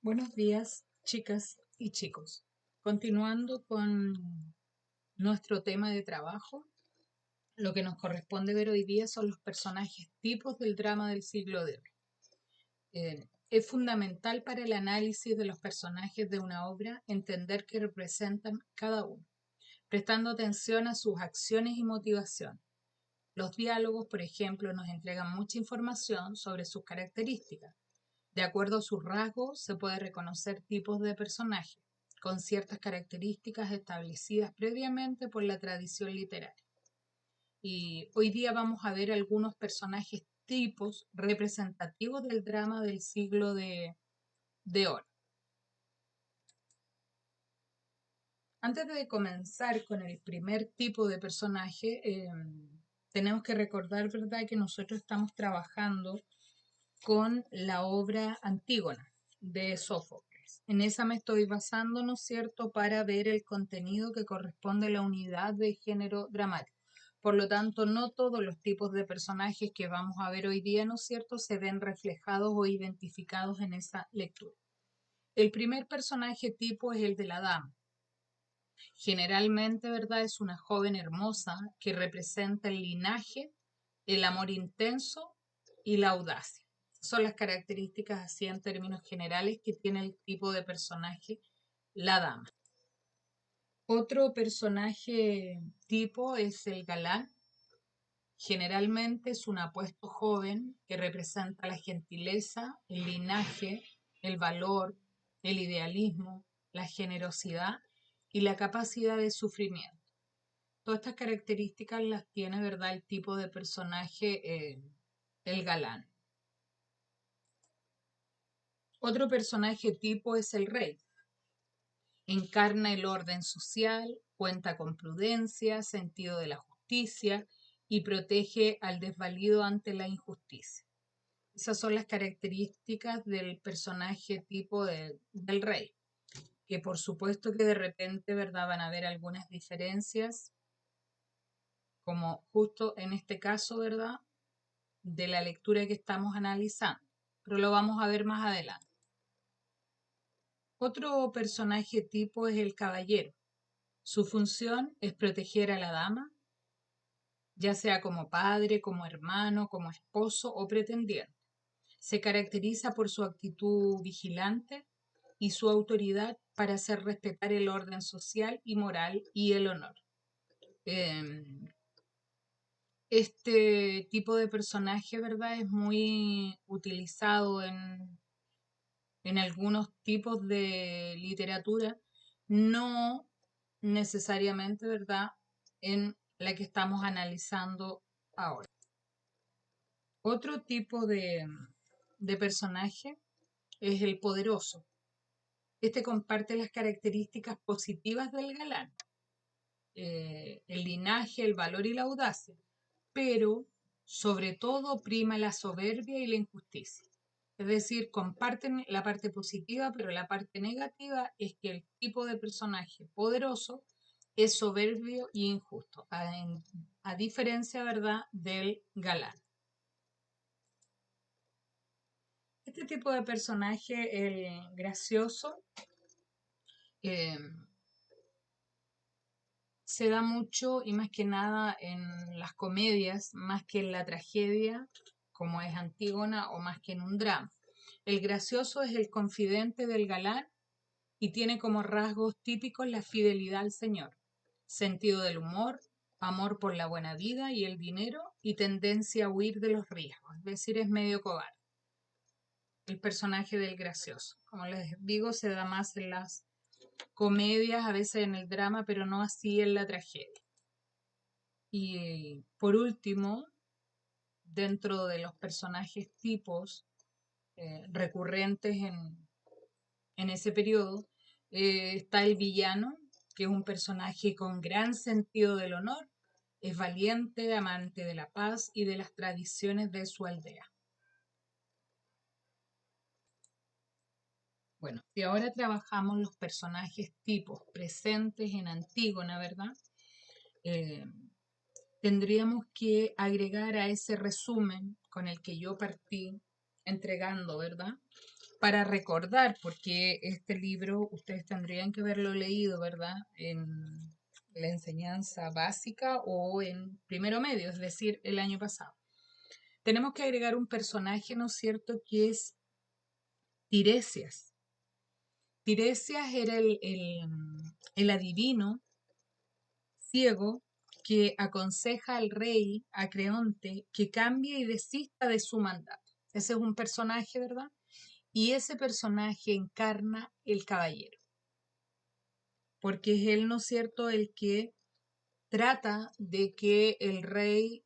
Buenos días, chicas y chicos. Continuando con nuestro tema de trabajo, lo que nos corresponde ver hoy día son los personajes tipos del drama del siglo de hoy. Es fundamental para el análisis de los personajes de una obra entender qué representan cada uno, prestando atención a sus acciones y motivación. Los diálogos, por ejemplo, nos entregan mucha información sobre sus características. De acuerdo a sus rasgos, se puede reconocer tipos de personajes, con ciertas características establecidas previamente por la tradición literaria. Y hoy día vamos a ver algunos personajes tipos representativos del drama del siglo de oro. Antes de comenzar con el primer tipo de personaje, tenemos que recordar, ¿verdad?, que nosotros estamos trabajando con la obra Antígona de Sófocles. En esa me estoy basando, ¿no es cierto?, para ver el contenido que corresponde a la unidad de género dramático. Por lo tanto, no todos los tipos de personajes que vamos a ver hoy día, ¿no es cierto?, se ven reflejados o identificados en esa lectura. El primer personaje tipo es el de la dama. Generalmente, ¿verdad?, es una joven hermosa que representa el linaje, el amor intenso y la audacia. Son las características así en términos generales que tiene el tipo de personaje la dama. Otro personaje tipo es el galán. Generalmente es un apuesto joven que representa la gentileza, el linaje, el valor, el idealismo, la generosidad y la capacidad de sufrimiento. Todas estas características las tiene, ¿verdad?, el tipo de personaje, el galán. Otro personaje tipo es el rey. Encarna el orden social, cuenta con prudencia, sentido de la justicia y protege al desvalido ante la injusticia. Esas son las características del personaje tipo del rey, que por supuesto que de repente, ¿verdad?, van a haber algunas diferencias, como justo en este caso, ¿verdad?, de la lectura que estamos analizando, pero lo vamos a ver más adelante. Otro personaje tipo es el caballero. Su función es proteger a la dama, ya sea como padre, como hermano, como esposo o pretendiente. Se caracteriza por su actitud vigilante y su autoridad para hacer respetar el orden social y moral y el honor. Este tipo de personaje, ¿verdad?, es muy utilizado en algunos tipos de literatura, no necesariamente, ¿verdad?, en la que estamos analizando ahora. Otro tipo de personaje es el poderoso. Este comparte las características positivas del galán, el linaje, el valor y la audacia, pero sobre todo prima la soberbia y la injusticia. Es decir, comparten la parte positiva, pero la parte negativa es que el tipo de personaje poderoso es soberbio y injusto, a diferencia, ¿verdad?, del galán. Este tipo de personaje, el gracioso, eh, se da mucho y más que nada en las comedias, más que en la tragedia, como es Antígona, o más que en un drama. El gracioso es el confidente del galán y tiene como rasgos típicos la fidelidad al Señor, sentido del humor, amor por la buena vida y el dinero y tendencia a huir de los riesgos, es decir, es medio cobarde. El personaje del gracioso, como les digo, se da más en las comedias, a veces en el drama, pero no así en la tragedia. Y por último, dentro de los personajes tipos recurrentes en ese periodo, está el villano, que es un personaje con gran sentido del honor, es valiente, amante de la paz y de las tradiciones de su aldea. Bueno, si ahora trabajamos los personajes tipos presentes en Antígona, ¿verdad? Eh, Tendríamos que agregar a ese resumen con el que yo partí entregando, ¿verdad?, para recordar, porque este libro ustedes tendrían que haberlo leído, ¿verdad? En la enseñanza básica o en primero medio, es decir, el año pasado. Tenemos que agregar un personaje, ¿no es cierto?, que es Tiresias. Tiresias era el adivino ciego que aconseja al rey, a Creonte, que cambie y desista de su mandato. Ese es un personaje, ¿verdad? Y ese personaje encarna el caballero, porque es él, ¿no es cierto?, el que trata de que el rey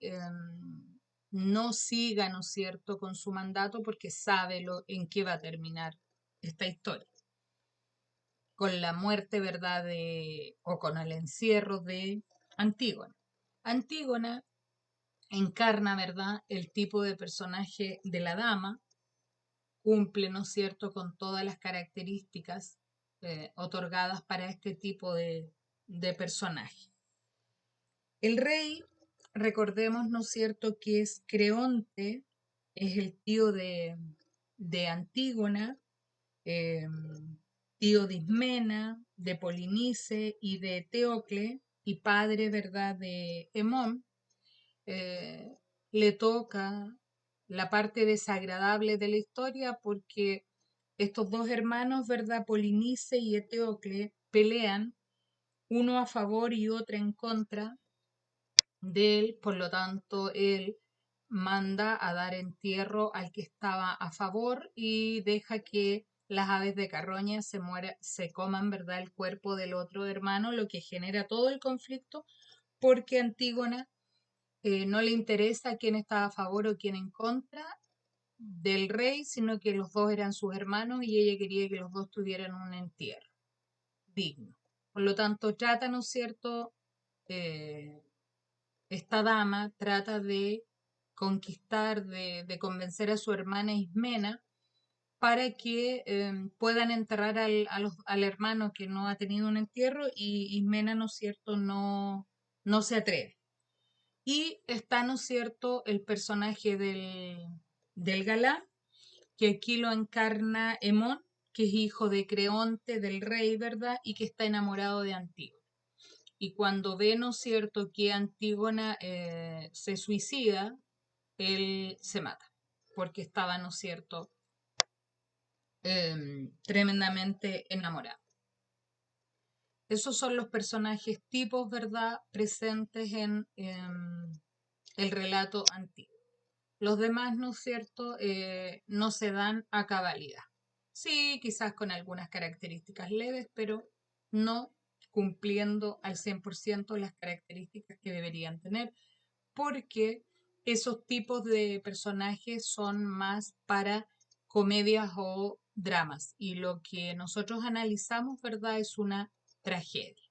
no siga, ¿no es cierto?, con su mandato porque sabe en qué va a terminar esta historia, con la muerte, ¿verdad?, o con el encierro de Antígona. Antígona encarna, ¿verdad?, el tipo de personaje de la dama, cumple, ¿no es cierto?, con todas las características otorgadas para este tipo de personaje. El rey, recordemos, ¿no es cierto?, que es Creonte, es el tío de Antígona, eh, tío de Ismena, de Polinice y de Teocle, y padre, ¿verdad?, de Hemón. Le toca la parte desagradable de la historia porque estos dos hermanos, ¿verdad?, Polinice y Eteocle, pelean uno a favor y otro en contra de él, por lo tanto, él manda a dar entierro al que estaba a favor y deja que las aves de carroña se coman, ¿verdad?, el cuerpo del otro hermano, lo que genera todo el conflicto porque Antígona no le interesa quién estaba a favor o quién en contra del rey, sino que los dos eran sus hermanos y ella quería que los dos tuvieran un entierro digno. Por lo tanto, trata, ¿no es cierto? Eh, esta dama trata de conquistar, de convencer a su hermana Ismena para que puedan enterrar al hermano que no ha tenido un entierro y Ismena, ¿no es cierto?, no se atreve. Y está, ¿no es cierto?, el personaje del galán, que aquí lo encarna Hemón, que es hijo de Creonte, del rey, ¿verdad? Y que está enamorado de Antígona. Y cuando ve, ¿no es cierto?, que Antígona se suicida, él se mata, porque estaba, ¿no es cierto?, tremendamente enamorado. Esos son los personajes tipos, ¿verdad?, presentes en el relato antiguo. Los demás, ¿no es cierto?, no se dan a cabalidad. Sí, quizás con algunas características leves, pero no cumpliendo al 100% las características que deberían tener, porque esos tipos de personajes son más para comedias o dramas, y lo que nosotros analizamos, ¿verdad?, es una tragedia.